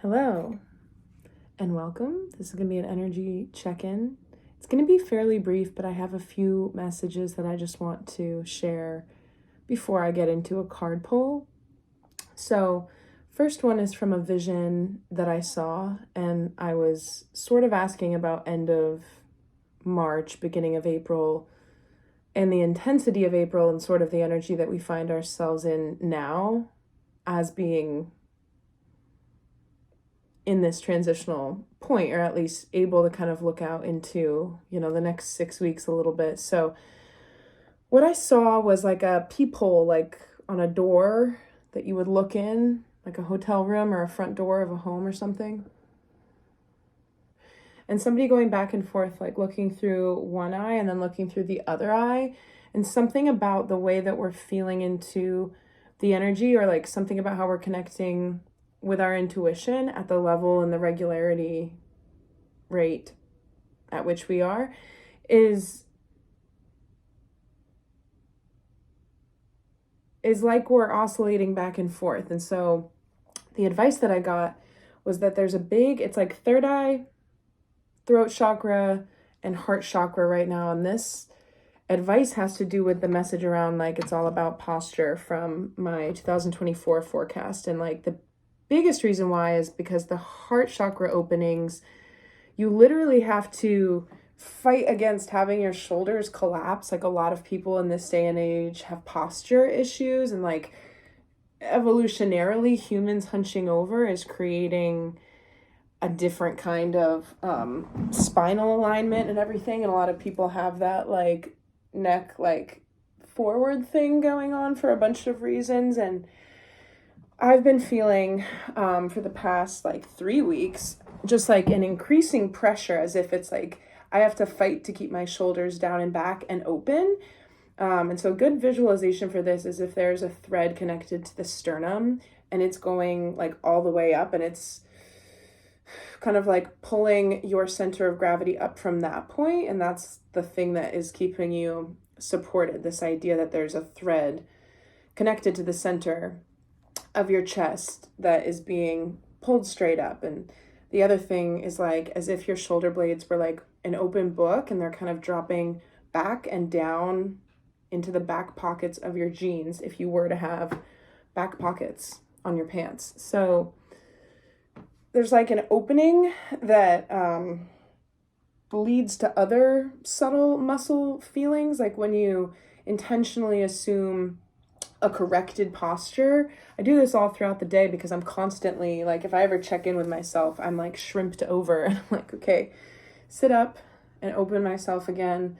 Hello and welcome. This is going to be an energy check-in. It's going to be fairly brief, but I have a few messages that I just want to share before I get into a card pull. So, first one is from a vision that I saw, and I was sort of asking about end of March, beginning of April, and the intensity of April and sort of the energy that we find ourselves in now as being in this transitional point, or at least able to kind of look out into, the next 6 weeks a little bit. So what I saw was like a peephole, like on a door that you would look in, like a hotel room or a front door of a home or something. And somebody going back and forth, like looking through one eye and then looking through the other eye. And something about the way that we're feeling into the energy, or like something about how we're connecting with our intuition at the level and the regularity rate at which we are, is like we're oscillating back and forth. And so the advice that I got was that there's it's like third eye, throat chakra, and heart chakra right now. And this advice has to do with the message around, like, it's all about posture from my 2024 forecast. And like the biggest reason why is because the heart chakra openings, you literally have to fight against having your shoulders collapse. Like, a lot of people in this day and age have posture issues, and like evolutionarily humans hunching over is creating a different kind of spinal alignment and everything. And a lot of people have that like neck like forward thing going on for a bunch of reasons. And I've been feeling for the past like 3 weeks just like an increasing pressure, as if it's like I have to fight to keep my shoulders down and back and open. And so a good visualization for this is if there's a thread connected to the sternum and it's going like all the way up, and it's kind of like pulling your center of gravity up from that point. And that's the thing that is keeping you supported. This idea that there's a thread connected to the center of your chest that is being pulled straight up. And the other thing is like as if your shoulder blades were like an open book and they're kind of dropping back and down into the back pockets of your jeans, if you were to have back pockets on your pants. So there's like an opening that leads to other subtle muscle feelings, like when you intentionally assume a corrected posture. I do this all throughout the day because I'm constantly like, if I ever check in with myself, I'm like shrimped over. I'm like, okay, sit up and open myself again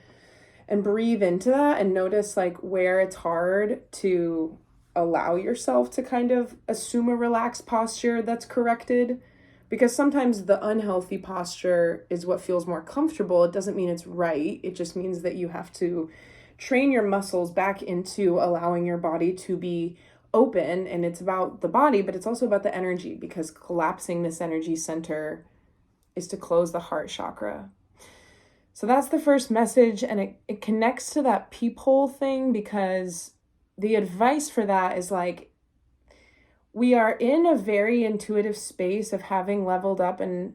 and breathe into that and notice like where it's hard to allow yourself to kind of assume a relaxed posture that's corrected. Because sometimes the unhealthy posture is what feels more comfortable. It doesn't mean it's right. It just means that you have to train your muscles back into allowing your body to be open. And it's about the body, but it's also about the energy, because collapsing this energy center is to close the heart chakra. So that's the first message. And it connects to that peephole thing, because the advice for that is like, we are in a very intuitive space of having leveled up, and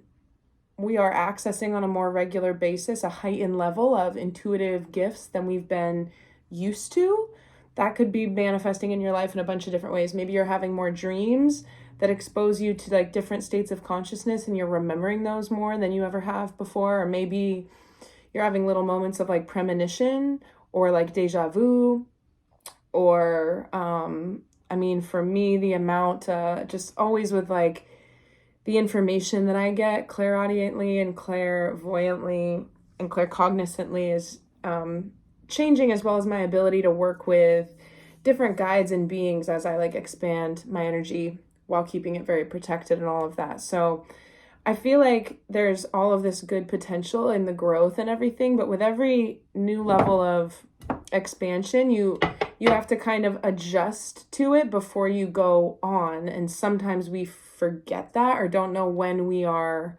we are accessing on a more regular basis a heightened level of intuitive gifts than we've been used to. That could be manifesting in your life in a bunch of different ways. Maybe you're having more dreams that expose you to like different states of consciousness, and you're remembering those more than you ever have before. Or maybe you're having little moments of like premonition or like deja vu, or for me, the amount just always with like the information that I get clairaudiently and clairvoyantly and claircognizantly is changing, as well as my ability to work with different guides and beings as I like expand my energy while keeping it very protected and all of that. So I feel like there's all of this good potential in the growth and everything, but with every new level of expansion, you have to kind of adjust to it before you go on. And sometimes we forget that or don't know when we are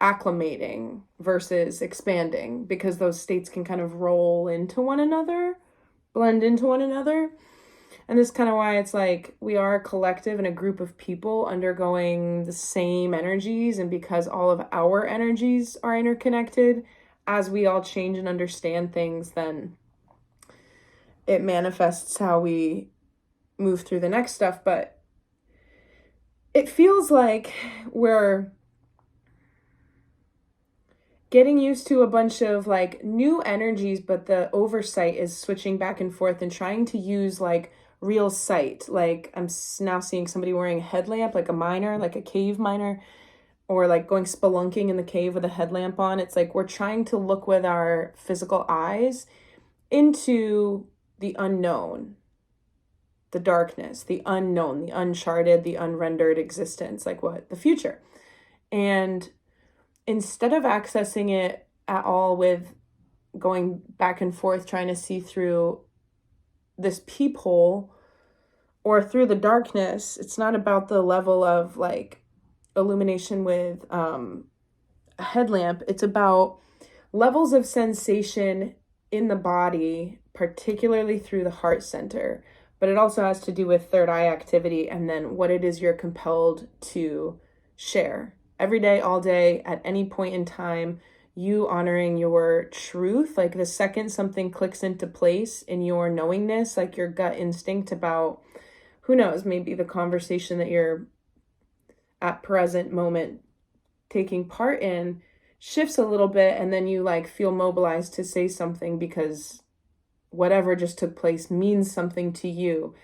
acclimating versus expanding, because those states can kind of roll into one another, blend into one another. And this is kind of why it's like we are a collective and a group of people undergoing the same energies. And because all of our energies are interconnected, as we all change and understand things, then it manifests how we move through the next stuff. But it feels like we're getting used to a bunch of like new energies, but the oversight is switching back and forth and trying to use like real sight. Like I'm now seeing somebody wearing a headlamp, like a miner, like a cave miner, or like going spelunking in the cave with a headlamp on. It's like we're trying to look with our physical eyes into the unknown, the darkness, the unknown, the uncharted, the unrendered existence, like what? The future. And instead of accessing it at all with going back and forth, trying to see through this peephole or through the darkness, it's not about the level of like illumination with a headlamp. It's about levels of sensation in the body, particularly through the heart center. But it also has to do with third eye activity and then what it is you're compelled to share. Every day, all day, at any point in time, you honoring your truth. Like the second something clicks into place in your knowingness, like your gut instinct about, who knows, maybe the conversation that you're at present moment taking part in shifts a little bit, and then you like feel mobilized to say something because whatever just took place means something to you.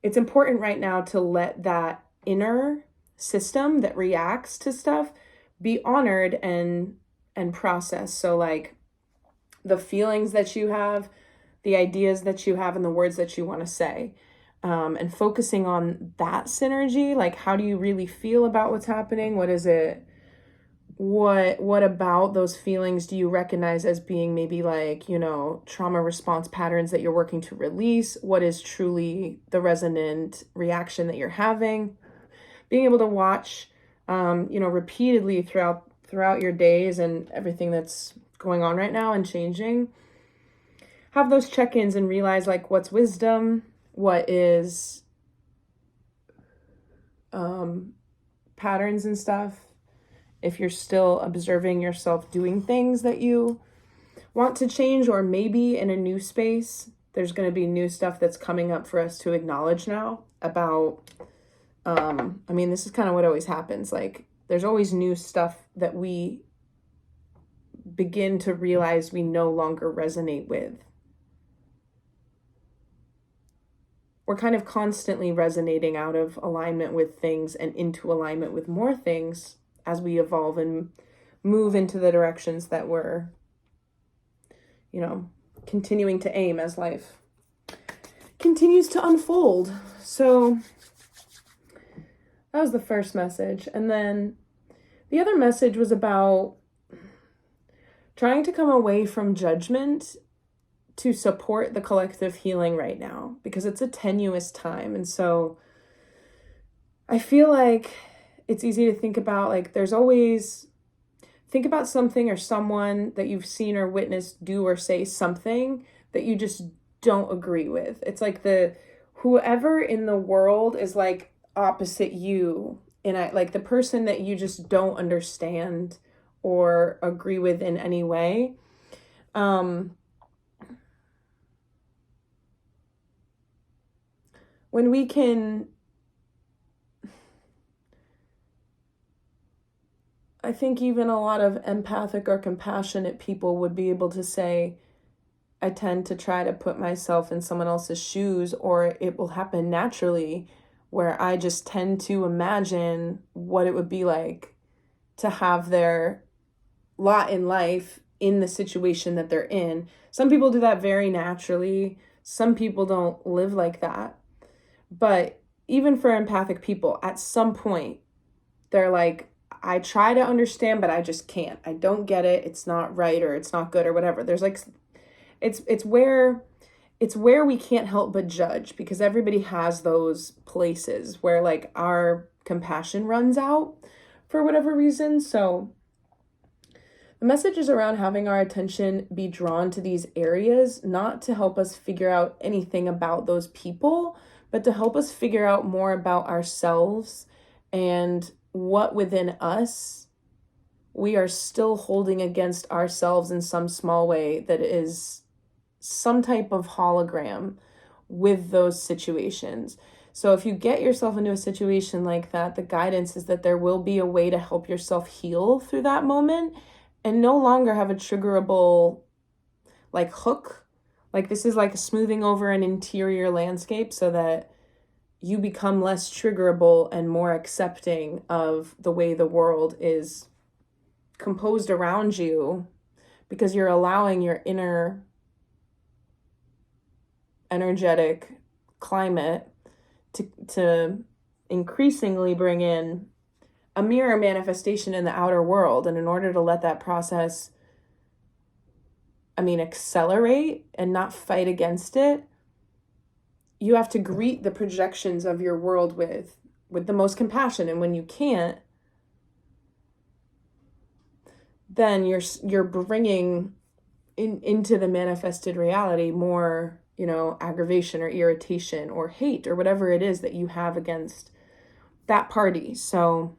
It's important right now to let that inner system that reacts to stuff be honored and processed. So like the feelings that you have, the ideas that you have, and the words that you want to say, and focusing on that synergy. Like, how do you really feel about what's happening? What is it? What about those feelings do you recognize as being maybe like, you know, trauma response patterns that you're working to release? What is truly the resonant reaction that you're having? Being able to watch, repeatedly throughout your days and everything that's going on right now and changing. Have those check-ins and realize like what's wisdom, what is patterns and stuff. If you're still observing yourself doing things that you want to change, or maybe in a new space, there's going to be new stuff that's coming up for us to acknowledge now about, this is kind of what always happens. Like there's always new stuff that we begin to realize we no longer resonate with. We're kind of constantly resonating out of alignment with things and into alignment with more things as we evolve and move into the directions that we're, continuing to aim as life continues to unfold. So that was the first message. And then the other message was about trying to come away from judgment to support the collective healing right now, because it's a tenuous time. And so I feel like it's easy to think about, like, think about something or someone that you've seen or witnessed do or say something that you just don't agree with. It's like whoever in the world is like opposite you, and like the person that you just don't understand or agree with in any way. When we can, I think even a lot of empathic or compassionate people would be able to say, I tend to try to put myself in someone else's shoes, or it will happen naturally where I just tend to imagine what it would be like to have their lot in life in the situation that they're in. Some people do that very naturally. Some people don't live like that. But even for empathic people, at some point, they're like, I try to understand, but I just can't. I don't get it. It's not right, or it's not good, or whatever. There's like, it's where we can't help but judge, because everybody has those places where like our compassion runs out for whatever reason. So the message is around having our attention be drawn to these areas, not to help us figure out anything about those people, but to help us figure out more about ourselves and what within us we are still holding against ourselves in some small way that is some type of hologram with those situations. So if you get yourself into a situation like that, the guidance is that there will be a way to help yourself heal through that moment and no longer have a triggerable like hook. Like this is like smoothing over an interior landscape so that you become less triggerable and more accepting of the way the world is composed around you, because you're allowing your inner energetic climate to increasingly bring in a mirror manifestation in the outer world. And in order to let that process, accelerate and not fight against it, you have to greet the projections of your world with the most compassion. And when you can't, then you're bringing into the manifested reality more, aggravation or irritation or hate or whatever it is that you have against that party. So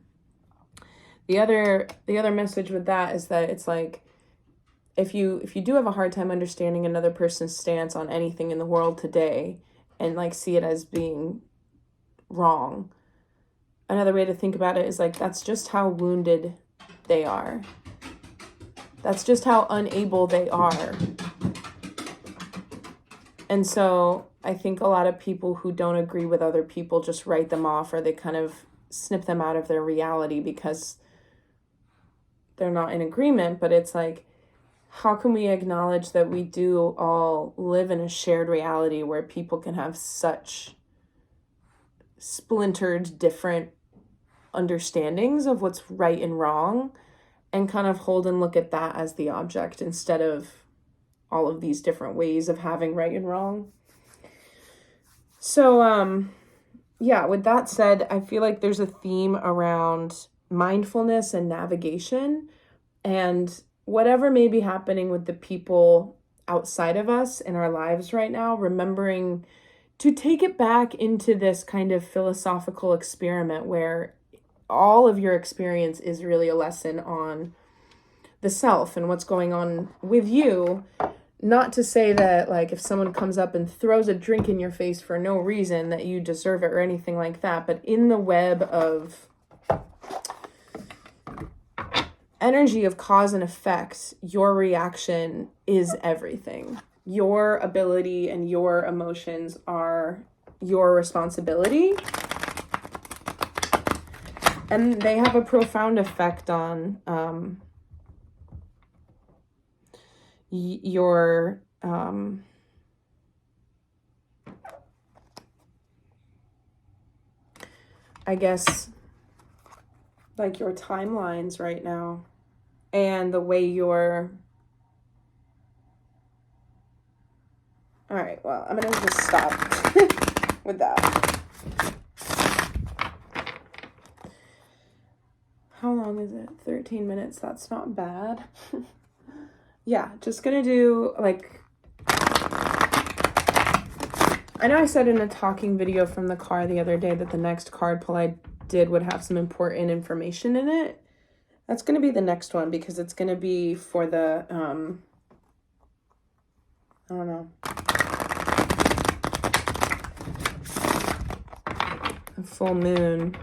the other message with that is that it's like, if you do have a hard time understanding another person's stance on anything in the world today and like see it as being wrong, another way to think about it is like, that's just how wounded they are. That's just how unable they are. And so I think a lot of people who don't agree with other people just write them off, or they kind of snip them out of their reality because they're not in agreement. But it's like, how can we acknowledge that we do all live in a shared reality where people can have such splintered, different understandings of what's right and wrong, and kind of hold and look at that as the object instead of all of these different ways of having right and wrong. So, with that said, I feel like there's a theme around mindfulness and navigation, and whatever may be happening with the people outside of us in our lives right now, remembering to take it back into this kind of philosophical experiment where all of your experience is really a lesson on the self and what's going on with you. Not to say that, like, if someone comes up and throws a drink in your face for no reason that you deserve it or anything like that, but in the web of energy of cause and effect, your reaction is everything. Your ability and your emotions are your responsibility. And they have a profound effect on your I guess like your timelines right now, and the way you're. All right, well, I'm gonna just stop with that. How long is it? 13 minutes. That's not bad. Yeah, just gonna do like, I know I said in a talking video from the car the other day that the next card pull I did would have some important information in it. That's gonna be the next one, because it's gonna be for the, I don't know, a full moon.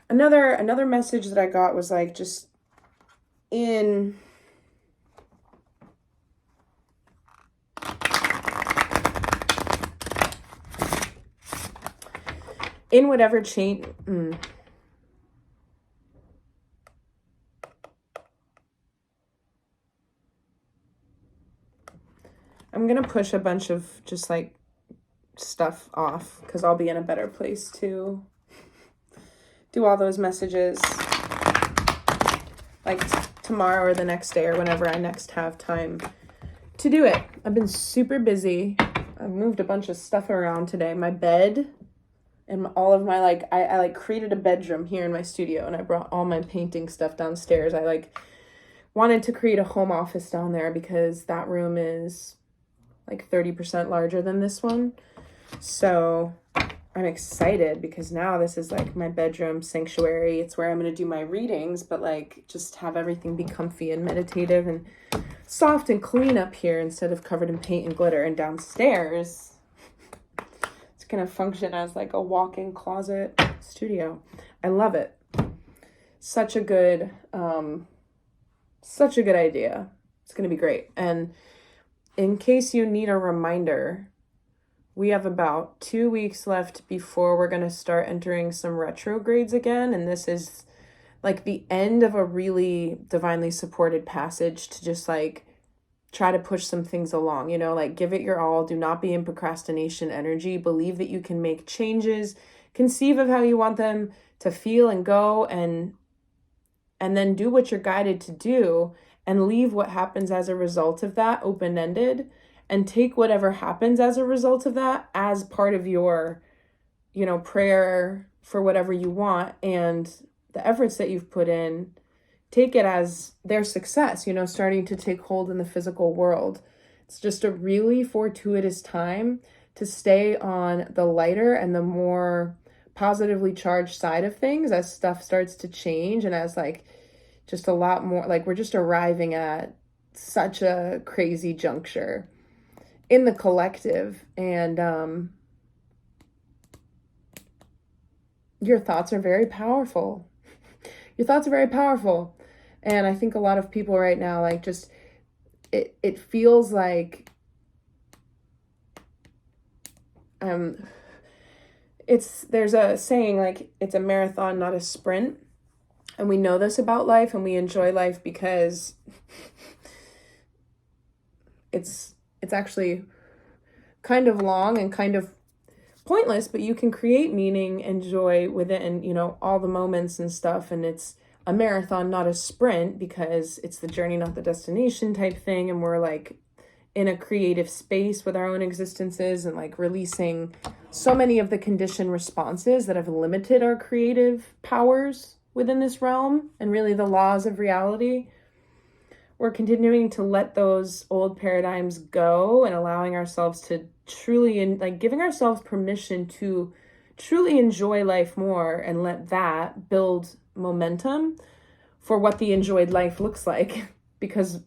Another message that I got was like, just in whatever change. I'm gonna push a bunch of just like stuff off, because I'll be in a better place to do all those messages like tomorrow or the next day or whenever I next have time to do it. I've been super busy. I've moved a bunch of stuff around today. My bed and all of my, like, I like created a bedroom here in my studio, and I brought all my painting stuff downstairs. I like wanted to create a home office down there because that room is like 30% larger than this one. So I'm excited because now this is like my bedroom sanctuary. It's where I'm going to do my readings, but like just have everything be comfy and meditative and soft and clean up here instead of covered in paint and glitter. And downstairs, it's going to function as like a walk-in closet studio. I love it. Such a good idea. It's going to be great. And in case you need a reminder, we have about 2 weeks left before we're going to start entering some retrogrades again. And this is like the end of a really divinely supported passage to just like try to push some things along, you know, like give it your all. Do not be in procrastination energy. Believe that you can make changes, conceive of how you want them to feel and go, and then do what you're guided to do, and leave what happens as a result of that open-ended, and take whatever happens as a result of that as part of your, you know, prayer for whatever you want, and the efforts that you've put in, take it as their success, you know, starting to take hold in the physical world. It's just a really fortuitous time to stay on the lighter and the more positively charged side of things as stuff starts to change, and as like just a lot more, like we're just arriving at such a crazy juncture in the collective. And your thoughts are very powerful. Your thoughts are very powerful. And I think a lot of people right now, like just, it feels like, there's a saying like, it's a marathon, not a sprint. And we know this about life, and we enjoy life because it's actually kind of long and kind of pointless, but you can create meaning and joy with it, and, you know, all the moments and stuff. And it's a marathon, not a sprint, because it's the journey, not the destination type thing. And we're like in a creative space with our own existences, and like releasing so many of the conditioned responses that have limited our creative powers within this realm, and really the laws of reality. We're continuing to let those old paradigms go and allowing ourselves to truly, like giving ourselves permission to truly enjoy life more, and let that build momentum for what the enjoyed life looks like, because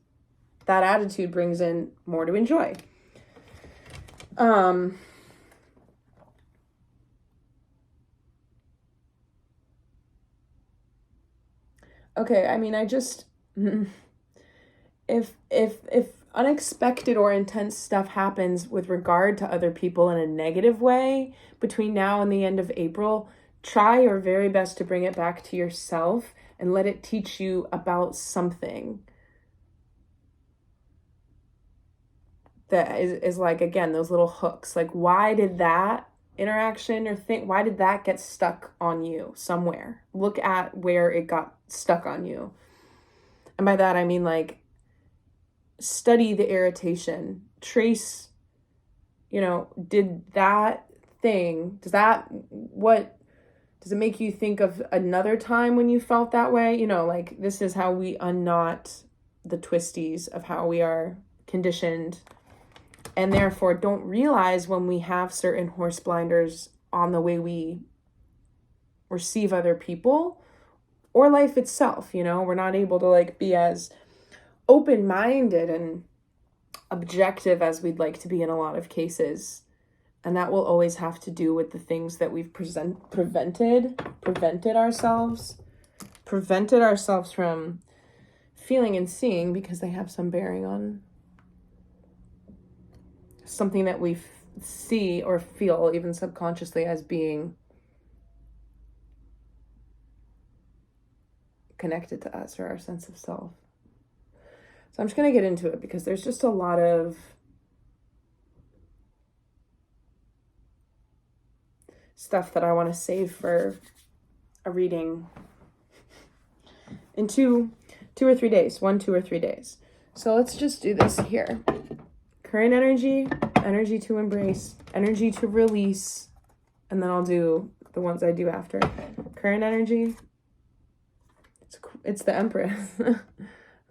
that attitude brings in more to enjoy. Okay, I mean, I just, if unexpected or intense stuff happens with regard to other people in a negative way between now and the end of April, try your very best to bring it back to yourself and let it teach you about something that is like, again, those little hooks. Like, why did that interaction or thing, why did that get stuck on you somewhere? Look at where it got stuck on you. And by that, I mean, like, study the irritation, trace, you know, did that thing, does it make you think of another time when you felt that way? You know, like, this is how we unknot the twisties of how we are conditioned, and therefore don't realize when we have certain horse blinders on the way we receive other people or life itself. You know, we're not able to like be as open-minded and objective as we'd like to be in a lot of cases. And that will always have to do with the things that we've prevented ourselves from feeling and seeing, because they have some bearing on something that we see or feel even subconsciously as being connected to us or our sense of self. So I'm just going to get into it because there's just a lot of stuff that I want to save for a reading in 2 or 3 days, 1, 2 or 3 days. So let's just do this here. Current energy, energy to embrace, energy to release, and then I'll do the ones I do after. Current energy, it's the Empress. I was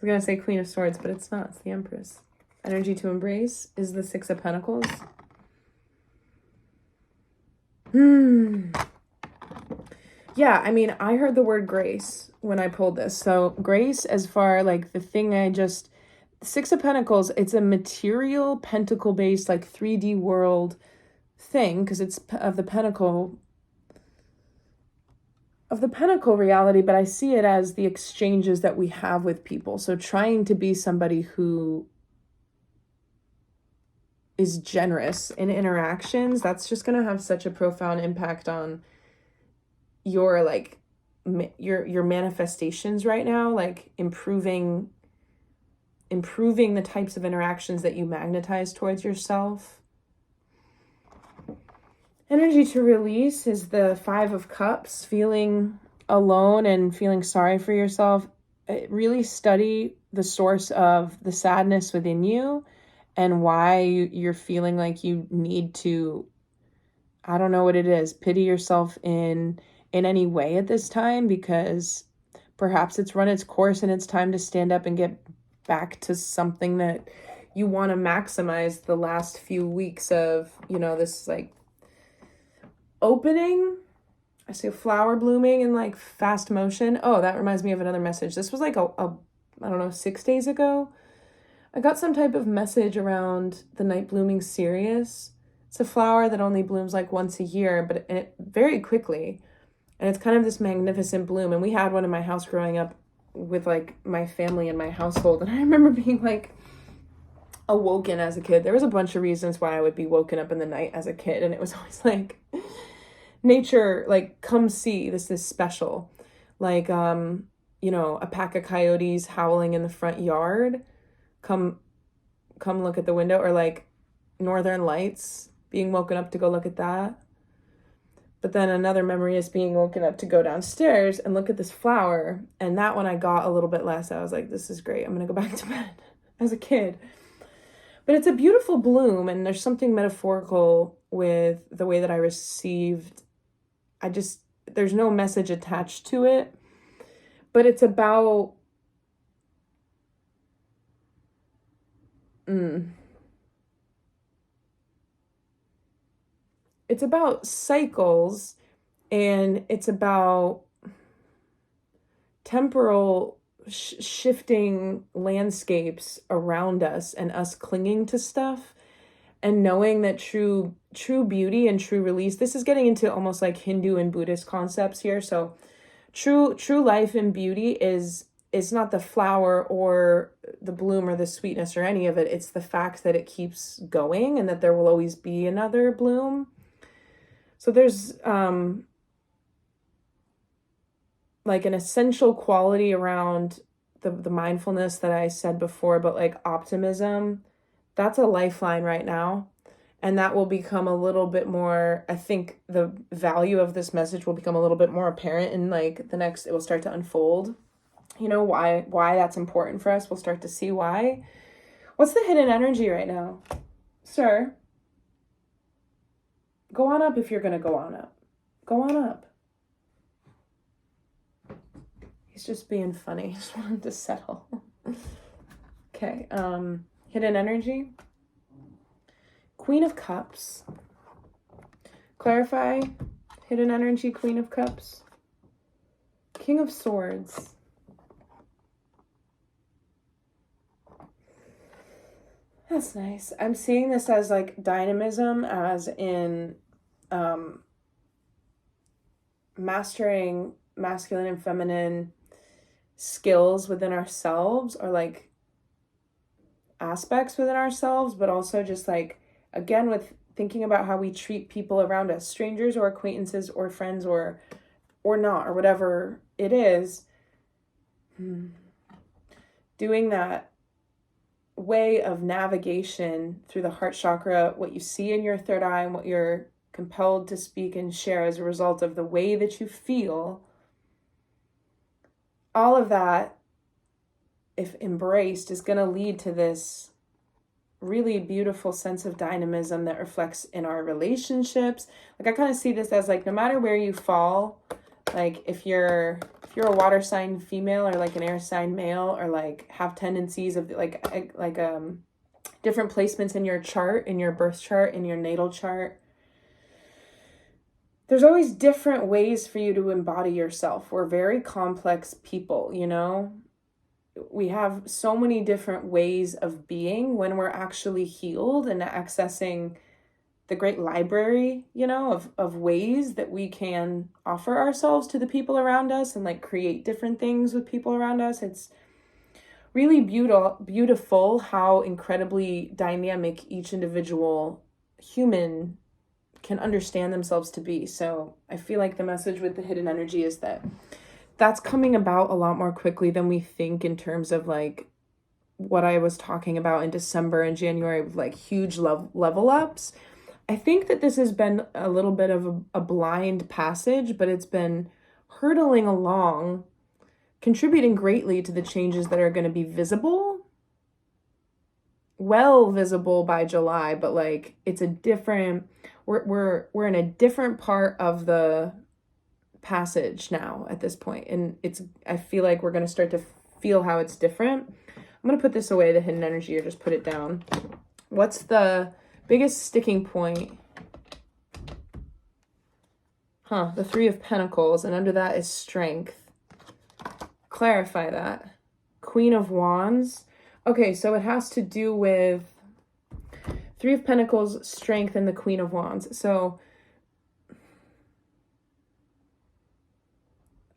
going to say Queen of Swords, but it's not. It's the Empress. Energy to embrace is the Six of Pentacles. Yeah, I mean, I heard the word grace when I pulled this. So grace, as far like the thing Six of Pentacles, it's a material pentacle-based like 3D world thing because it's of the pentacle reality, but I see it as the exchanges that we have with people. So trying to be somebody who is generous in interactions, that's just going to have such a profound impact on your like your manifestations right now, like improving the types of interactions that you magnetize towards yourself. Energy to release is the Five of Cups, feeling alone and feeling sorry for yourself. Really study the source of the sadness within you and why you're feeling like you need to, I don't know what it is, pity yourself in any way at this time, because perhaps it's run its course and it's time to stand up and get back to something that you want to maximize the last few weeks of, you know, this like opening. I see a flower blooming in like fast motion. Oh, that reminds me of another message. This was like I don't know, 6 days ago. I got some type of message around the night blooming Sirius. It's a flower that only blooms like once a year, but it very quickly. And it's kind of this magnificent bloom. And we had one in my house growing up with like my family and my household. And I remember being like awoken as a kid. There was a bunch of reasons why I would be woken up in the night as a kid. And it was always like, nature, like, come see, this is special. Like, you know, a pack of coyotes howling in the front yard. Come look at the window. Or like Northern Lights, being woken up to go look at that. But then another memory is being woken up to go downstairs and look at this flower. And that one I got a little bit less. I was like, this is great. I'm going to go back to bed as a kid. But it's a beautiful bloom. And there's something metaphorical with the way that I received. There's no message attached to it. But it's about it's about cycles, and it's about temporal shifting landscapes around us and us clinging to stuff and knowing that true beauty and true release. This is getting into almost like Hindu and Buddhist concepts here. So true life and beauty is not the flower or the bloom or the sweetness or any of it. It's the fact that it keeps going and that there will always be another bloom. So there's like an essential quality around the mindfulness that I said before, but like optimism, that's a lifeline right now. And that will become a little bit more, I think the value of this message will become a little bit more apparent in like it will start to unfold. You know, why that's important for us. We'll start to see why. What's the hidden energy right now? Sir, go on up if you're going to go on up. Go on up. He's just being funny. Just wanted to settle. Okay, hidden energy. Queen of Cups. Clarify. Hidden energy, Queen of Cups. King of Swords. That's nice. I'm seeing this as like dynamism, as in mastering masculine and feminine skills within ourselves, or like aspects within ourselves, but also just like, again, with thinking about how we treat people around us, strangers or acquaintances or friends or not, or whatever it is. Doing that way of navigation through the heart chakra, what you see in your third eye and what you're compelled to speak and share as a result of the way that you feel, all of that, if embraced, is going to lead to this really beautiful sense of dynamism that reflects in our relationships. Like, I kind of see this as like, no matter where you fall, like if you're a water sign female or like an air sign male, or like have tendencies of like different placements in your chart, in your birth chart, in your natal chart. There's always different ways for you to embody yourself. We're very complex people, you know? We have so many different ways of being when we're actually healed and accessing the great library, you know, of ways that we can offer ourselves to the people around us and like create different things with people around us. It's really beautiful how incredibly dynamic each individual human can understand themselves to be. So I feel like the message with the hidden energy is that that's coming about a lot more quickly than we think, in terms of like what I was talking about in December and January with like huge level ups. I think that this has been a little bit of a blind passage, but it's been hurtling along, contributing greatly to the changes that are going to be visible, well visible by July, but like it's a different, we're in a different part of the passage now at this point, and I feel like we're going to start to feel how it's different. I'm going to put this away, the hidden energy, or just put it down. What's the biggest sticking point? The Three of Pentacles, and under that is strength. Clarify that. Queen of Wands. Okay, so it has to do with Three of Pentacles, strength, and the Queen of Wands. So,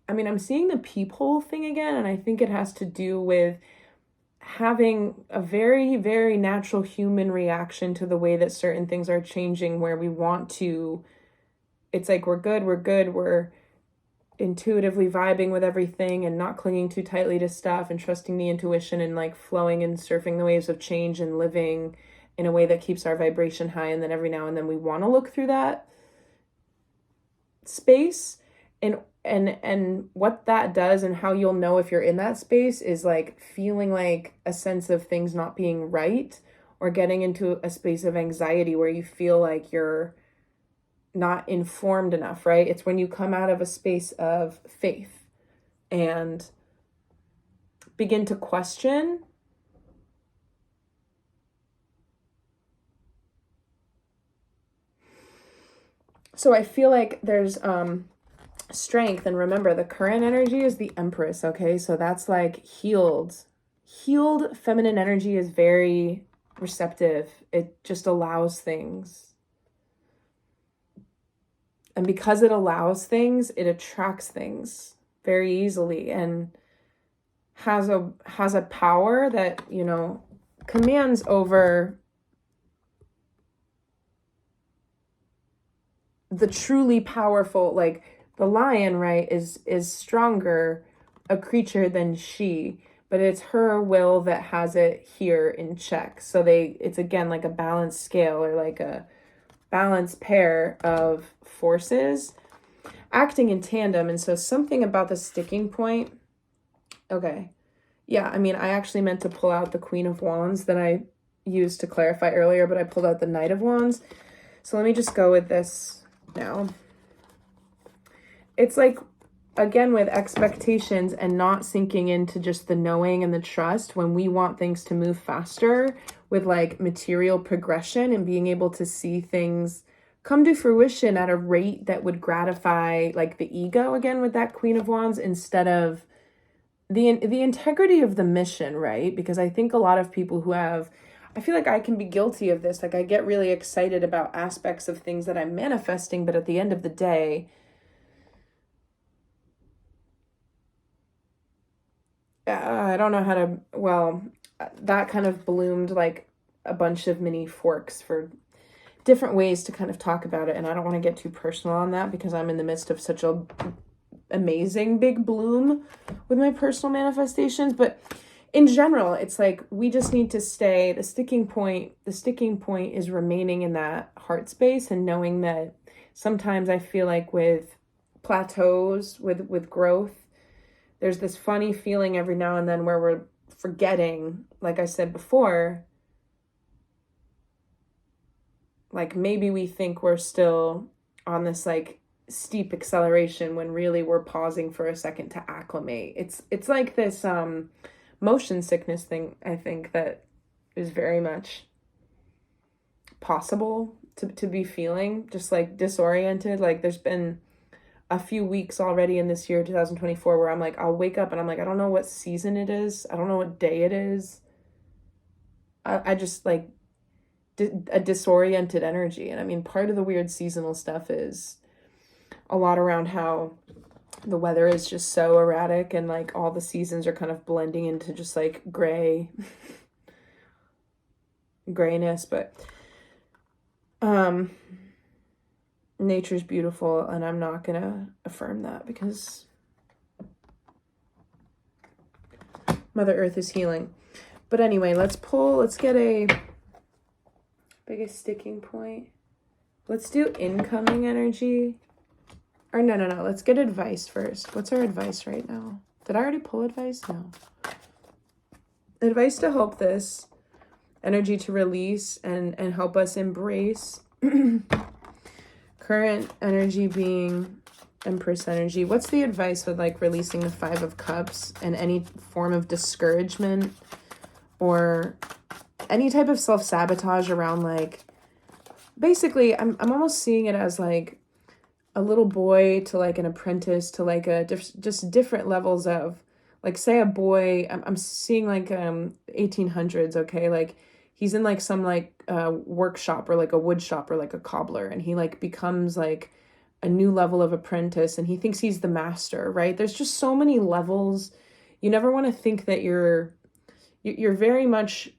I mean, I'm seeing the peephole thing again, and I think it has to do with having a very, very natural human reaction to the way that certain things are changing, where we want to, it's like we're good, we're intuitively vibing with everything and not clinging too tightly to stuff and trusting the intuition and like flowing and surfing the waves of change and living in a way that keeps our vibration high. And then every now and then we want to look through that space, and what that does and how you'll know if you're in that space is like feeling like a sense of things not being right, or getting into a space of anxiety where you feel like you're not informed enough, right? It's when you come out of a space of faith and begin to question. So I feel like there's strength, and remember the current energy is the Empress, okay? So that's like healed feminine energy is very receptive. It just allows things. And because it allows things, it attracts things very easily, and has a power that, you know, commands over the truly powerful. Like the lion, right, is stronger a creature than she, but it's her will that has it here in check. So it's again like a balanced scale, or like a balanced pair of forces acting in tandem. And so something about the sticking point. Okay. Yeah, I mean, I actually meant to pull out the Queen of Wands that I used to clarify earlier, but I pulled out the Knight of Wands. So let me just go with this now. It's like, again, with expectations and not sinking into just the knowing and the trust, when we want things to move faster with like material progression and being able to see things come to fruition at a rate that would gratify like the ego, again with that Queen of Wands, instead of the integrity of the mission, right? Because I think a lot of people who have, I feel like I can be guilty of this. Like I get really excited about aspects of things that I'm manifesting, but at the end of the day, I don't know how to, well, that kind of bloomed like a bunch of mini forks for different ways to kind of talk about it. And I don't want to get too personal on that because I'm in the midst of such a amazing big bloom with my personal manifestations. But in general, it's like we just need to stay, the sticking point is remaining in that heart space, and knowing that sometimes I feel like with plateaus, with growth, there's this funny feeling every now and then where we're forgetting, like I said before, like maybe we think we're still on this like steep acceleration when really we're pausing for a second to acclimate. It's like this motion sickness thing, I think, that is very much possible to be feeling, just like disoriented. Like there's been a few weeks already in this year, 2024, where I'm like, I'll wake up and I'm like, I don't know what season it is. I don't know what day it is. I just like a disoriented energy. And I mean, part of the weird seasonal stuff is a lot around how the weather is just so erratic and like all the seasons are kind of blending into just like grayness. But nature's beautiful, and I'm not gonna affirm that because Mother Earth is healing. But anyway, let's get a biggest sticking point. Let's do incoming energy. Or no, let's get advice first. What's our advice right now? Did I already pull advice? No. Advice to help this energy to release and help us embrace current energy being Empress energy. What's the advice with like releasing the 5 of Cups and any form of discouragement or any type of self-sabotage around like, basically I'm almost seeing it as like a little boy to like an apprentice to like a just different levels of like, say a boy, I'm seeing like 1800s, okay, like he's in like some like workshop or like a wood shop or like a cobbler, and he like becomes like a new level of apprentice and he thinks he's the master, right? There's just so many levels. You never want to think that you're very much,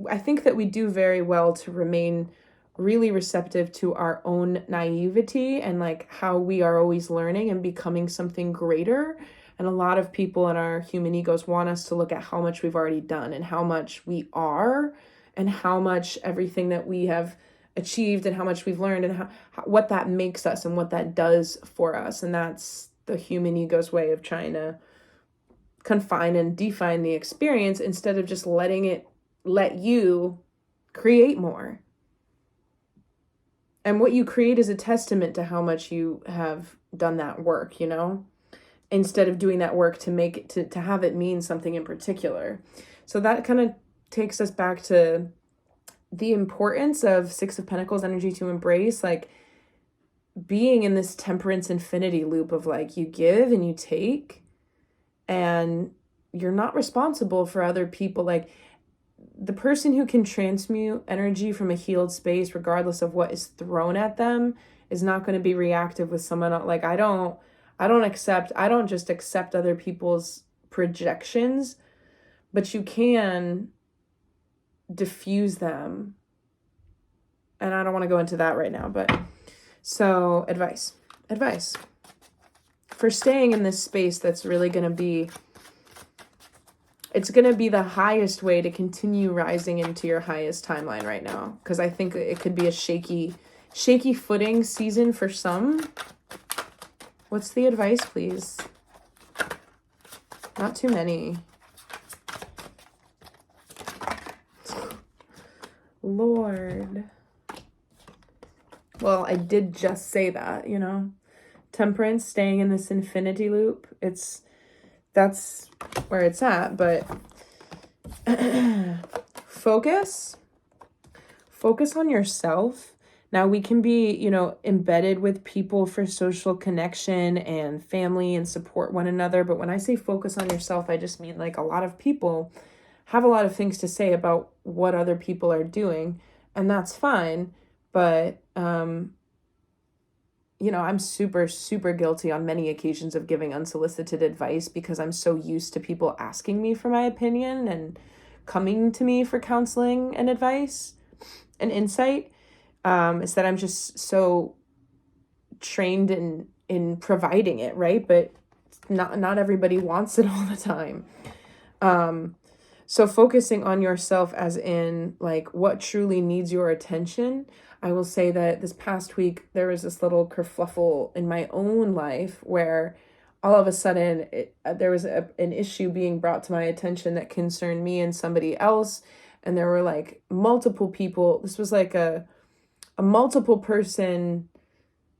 I think that we do very well to remain really receptive to our own naivety and like how we are always learning and becoming something greater. And a lot of people in our human egos want us to look at how much we've already done and how much we are and how much everything that we have achieved and how much we've learned and what that makes us and what that does for us. And that's the human ego's way of trying to confine and define the experience instead of just letting it let you create more. And what you create is a testament to how much you have done that work, you know, instead of doing that work to make it, to have it mean something in particular. So that kind of takes us back to the importance of 6 of Pentacles energy to embrace, like being in this temperance infinity loop of like, you give and you take and you're not responsible for other people. Like, the person who can transmute energy from a healed space, regardless of what is thrown at them, is not going to be reactive with someone else. Like, I don't just accept other people's projections, but you can diffuse them. And I don't want to go into that right now, but so advice for staying in this space that's really going to be, it's going to be the highest way to continue rising into your highest timeline right now. Because I think it could be a shaky footing season for some. What's the advice, please? Not too many. Lord. Well, I did just say that, you know. Temperance, staying in this infinity loop. That's where it's at, but focus on yourself. Now we can be, you know, embedded with people for social connection and family and support one another. But when I say focus on yourself, I just mean like a lot of people have a lot of things to say about what other people are doing, and that's fine. But, you know, I'm super, super guilty on many occasions of giving unsolicited advice because I'm so used to people asking me for my opinion and coming to me for counseling and advice and insight. Is that I'm just so trained in providing it, right? But not everybody wants it all the time. So focusing on yourself as in like what truly needs your attention. I will say that this past week, there was this little kerfluffle in my own life where all of a sudden there was an issue being brought to my attention that concerned me and somebody else. And there were like multiple people. This was like a multiple person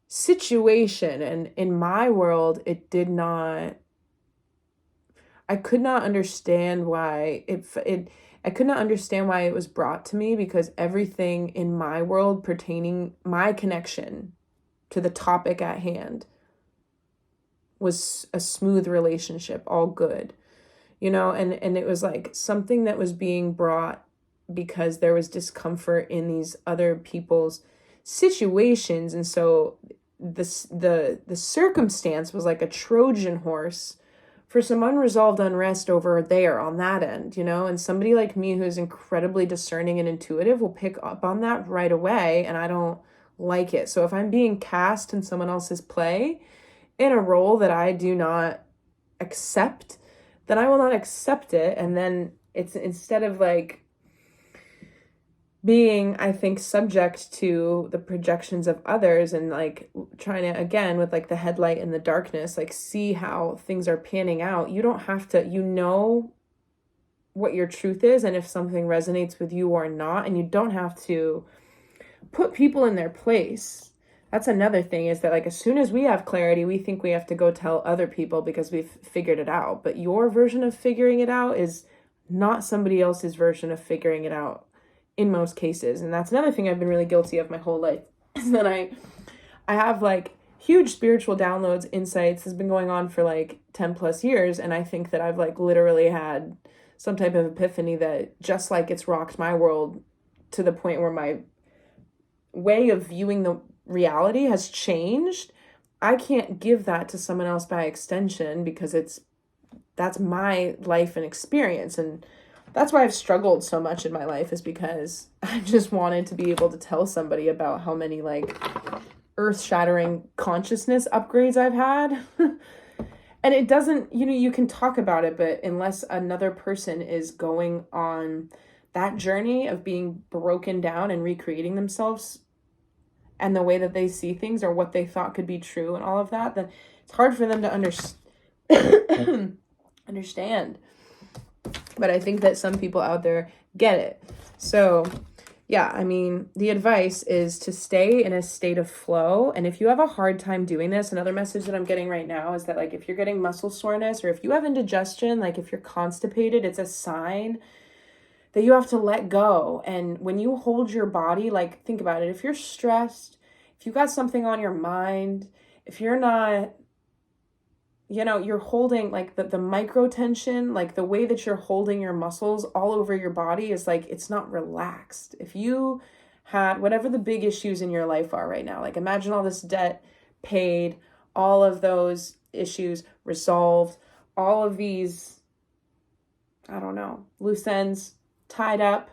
situation. And in my world, I could not understand why it I could not understand why it was brought to me, because everything in my world pertaining my connection to the topic at hand was a smooth relationship, all good, you know, and it was like something that was being brought because there was discomfort in these other people's situations. And so the circumstance was like a Trojan horse for some unresolved unrest over there on that end, you know, and somebody like me who's incredibly discerning and intuitive will pick up on that right away, and I don't like it. So if I'm being cast in someone else's play in a role that I do not accept, then I will not accept it. And then it's, instead of like being, I think, subject to the projections of others and like trying to, again, with like the headlight in the darkness, like see how things are panning out. You don't have to, you know what your truth is and if something resonates with you or not, and you don't have to put people in their place. That's another thing, is that like as soon as we have clarity, we think we have to go tell other people because we've figured it out. But your version of figuring it out is not somebody else's version of figuring it out in most cases. And that's another thing I've been really guilty of my whole life, is that I have like huge spiritual downloads, insights. Has been going on for like 10 plus years. And I think that I've like literally had some type of epiphany that just like it's rocked my world to the point where my way of viewing the reality has changed. I can't give that to someone else by extension, because that's my life and experience. And that's why I've struggled so much in my life, is because I just wanted to be able to tell somebody about how many like earth-shattering consciousness upgrades I've had. And it doesn't, you know, you can talk about it, but unless another person is going on that journey of being broken down and recreating themselves and the way that they see things or what they thought could be true and all of that, then it's hard for them to understand. But I think that some people out there get it. So yeah, I mean, the advice is to stay in a state of flow. And if you have a hard time doing this, another message that I'm getting right now is that like if you're getting muscle soreness, or if you have indigestion, like if you're constipated, it's a sign that you have to let go. And when you hold your body, like think about it, if you're stressed, if you got something on your mind, if you're not, you know, you're holding like the micro tension, like the way that you're holding your muscles all over your body is like, it's not relaxed. If you had whatever the big issues in your life are right now, like imagine all this debt paid, all of those issues resolved, all of these, I don't know, loose ends tied up.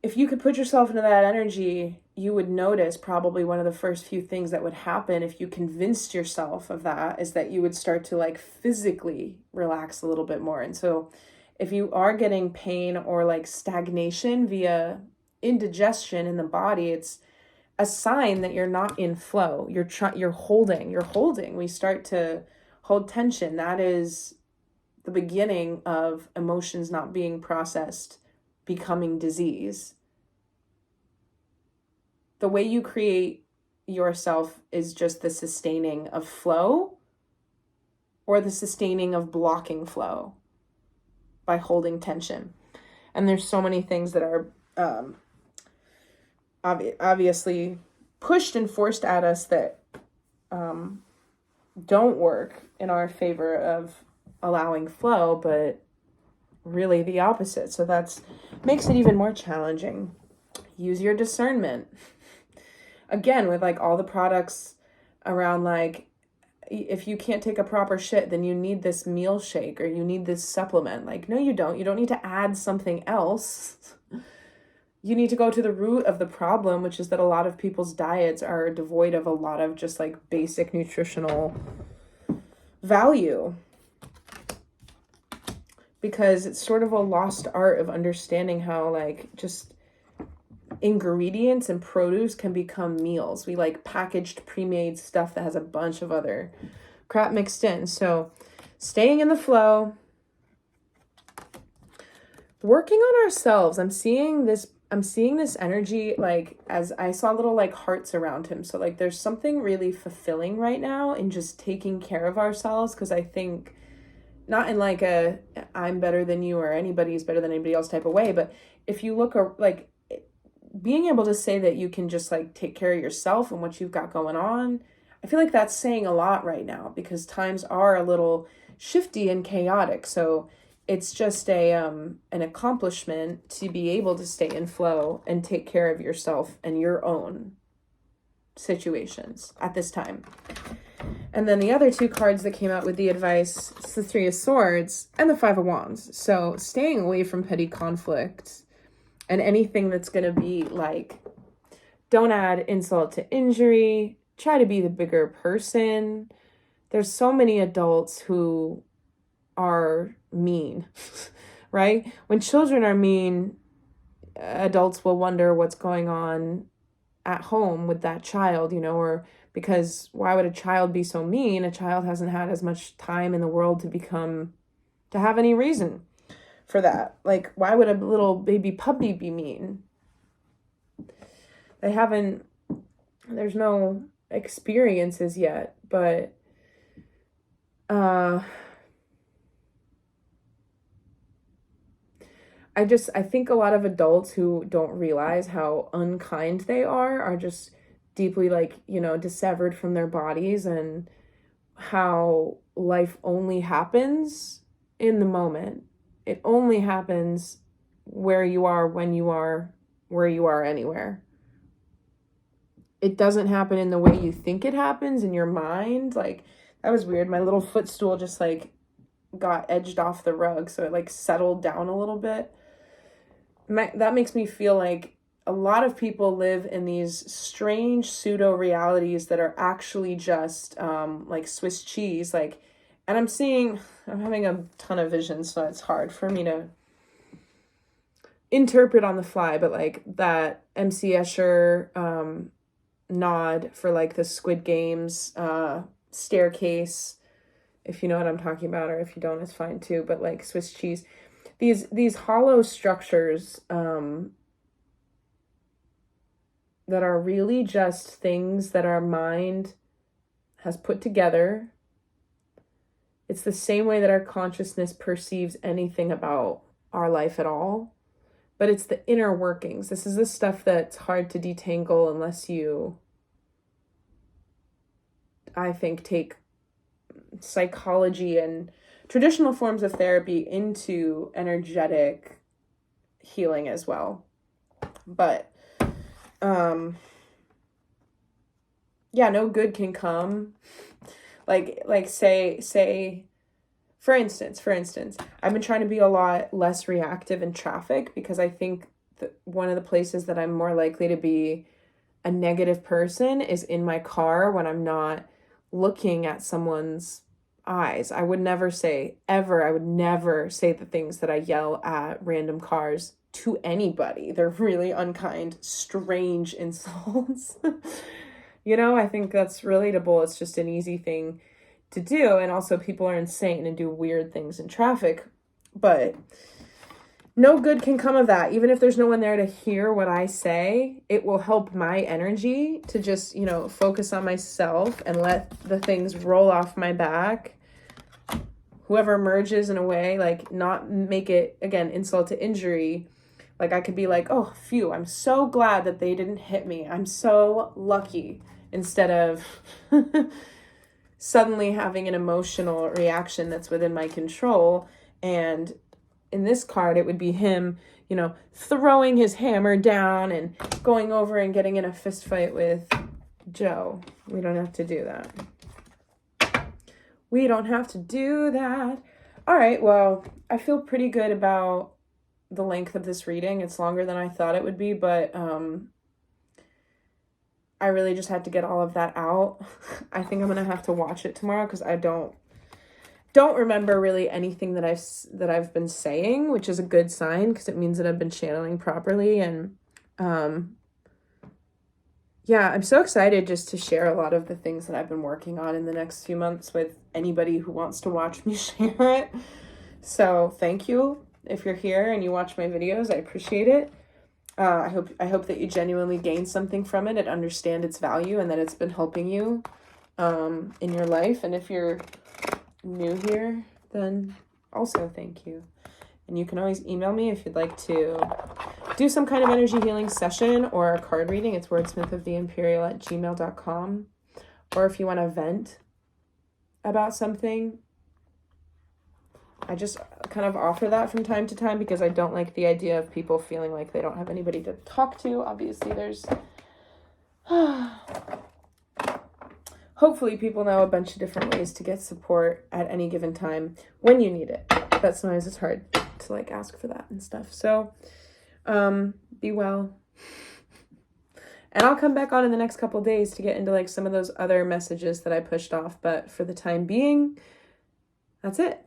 If you could put yourself into that energy, you would notice probably one of the first few things that would happen if you convinced yourself of that is that you would start to like physically relax a little bit more. And so if you are getting pain or like stagnation via indigestion in the body, it's a sign that you're not in flow. You're holding. We start to hold tension. That is the beginning of emotions not being processed, becoming disease. The way you create yourself is just the sustaining of flow or the sustaining of blocking flow by holding tension. And there's so many things that are obviously pushed and forced at us that don't work in our favor of allowing flow, but really the opposite. So that's makes it even more challenging. Use your discernment. Again, with like all the products around, like if you can't take a proper shit, then you need this meal shake or you need this supplement. Like, no, you don't. You don't need to add something else. You need to go to the root of the problem, which is that a lot of people's diets are devoid of a lot of just like basic nutritional value. Because it's sort of a lost art of understanding how like just ingredients and produce can become meals. We like packaged pre-made stuff that has a bunch of other crap mixed in. So staying in the flow, working on ourselves. I'm seeing this energy, like as I saw little like hearts around him. So like there's something really fulfilling right now in just taking care of ourselves, because I think not in like a I'm better than you or anybody's better than anybody else type of way, but if you look like being able to say that you can just like take care of yourself and what you've got going on, I feel like that's saying a lot right now because times are a little shifty and chaotic. So it's just an accomplishment to be able to stay in flow and take care of yourself and your own situations at this time. And then the other two cards that came out with the advice, it's the Three of Swords and the Five of Wands. So staying away from petty conflict and anything that's going to be like, don't add insult to injury, try to be the bigger person. There's so many adults who are mean, right? When children are mean, adults will wonder what's going on at home with that child, or because why would a child be so mean? A child hasn't had as much time in the world to have any reason for that. Like, why would a little baby puppy be mean? There's no experiences yet, but I think a lot of adults who don't realize how unkind they are just deeply dissevered from their bodies, and how life only happens in the moment. It only happens where you are, when you are, where you are, anywhere. It doesn't happen in the way you think it happens in your mind. Like, that was weird. My little footstool just got edged off the rug, so it settled down a little bit. That makes me feel like a lot of people live in these strange pseudo realities that are actually just like Swiss cheese. And I'm having a ton of vision, so it's hard for me to interpret on the fly, but that MC Escher nod for the Squid Games staircase, if you know what I'm talking about, or if you don't, it's fine too, but Swiss cheese. These hollow structures that are really just things that our mind has put together. It's the same way that our consciousness perceives anything about our life at all, but it's the inner workings. This is the stuff that's hard to detangle unless you, I think, take psychology and traditional forms of therapy into energetic healing as well. But no good can come. Say for instance, I've been trying to be a lot less reactive in traffic, because I think that one of the places that I'm more likely to be a negative person is in my car when I'm not looking at someone's eyes. I would never say the things that I yell at random cars to anybody. They're really unkind, strange insults. I think that's relatable. It's just an easy thing to do. And also, people are insane and do weird things in traffic, but no good can come of that. Even if there's no one there to hear what I say, it will help my energy to just, focus on myself and let the things roll off my back. Whoever emerges in a way, not make it, again, insult to injury. I could be oh, phew, I'm so glad that they didn't hit me. I'm so lucky. Instead of suddenly having an emotional reaction that's within my control. And in this card, it would be him, throwing his hammer down and going over and getting in a fist fight with Joe. We don't have to do that. We don't have to do that. All right, well, I feel pretty good about the length of this reading. It's longer than I thought it would be, but I really just had to get all of that out. I think I'm going to have to watch it tomorrow, because I don't remember really anything that I've been saying, which is a good sign, because it means that I've been channeling properly. And I'm so excited just to share a lot of the things that I've been working on in the next few months with anybody who wants to watch me share it. So thank you. If you're here and you watch my videos, I appreciate it. I hope that you genuinely gain something from it and understand its value, and that it's been helping you in your life. And if you're new here, then also thank you. And you can always email me if you'd like to do some kind of energy healing session or a card reading. It's wordsmithoftheimperial@gmail.com. Or if you want to vent about something, I just kind of offer that from time to time because I don't like the idea of people feeling like they don't have anybody to talk to. Obviously, there's... Hopefully people know a bunch of different ways to get support at any given time when you need it. But sometimes it's hard to like ask for that and stuff. So be well. And I'll come back on in the next couple days to get into like some of those other messages that I pushed off. But for the time being, that's it.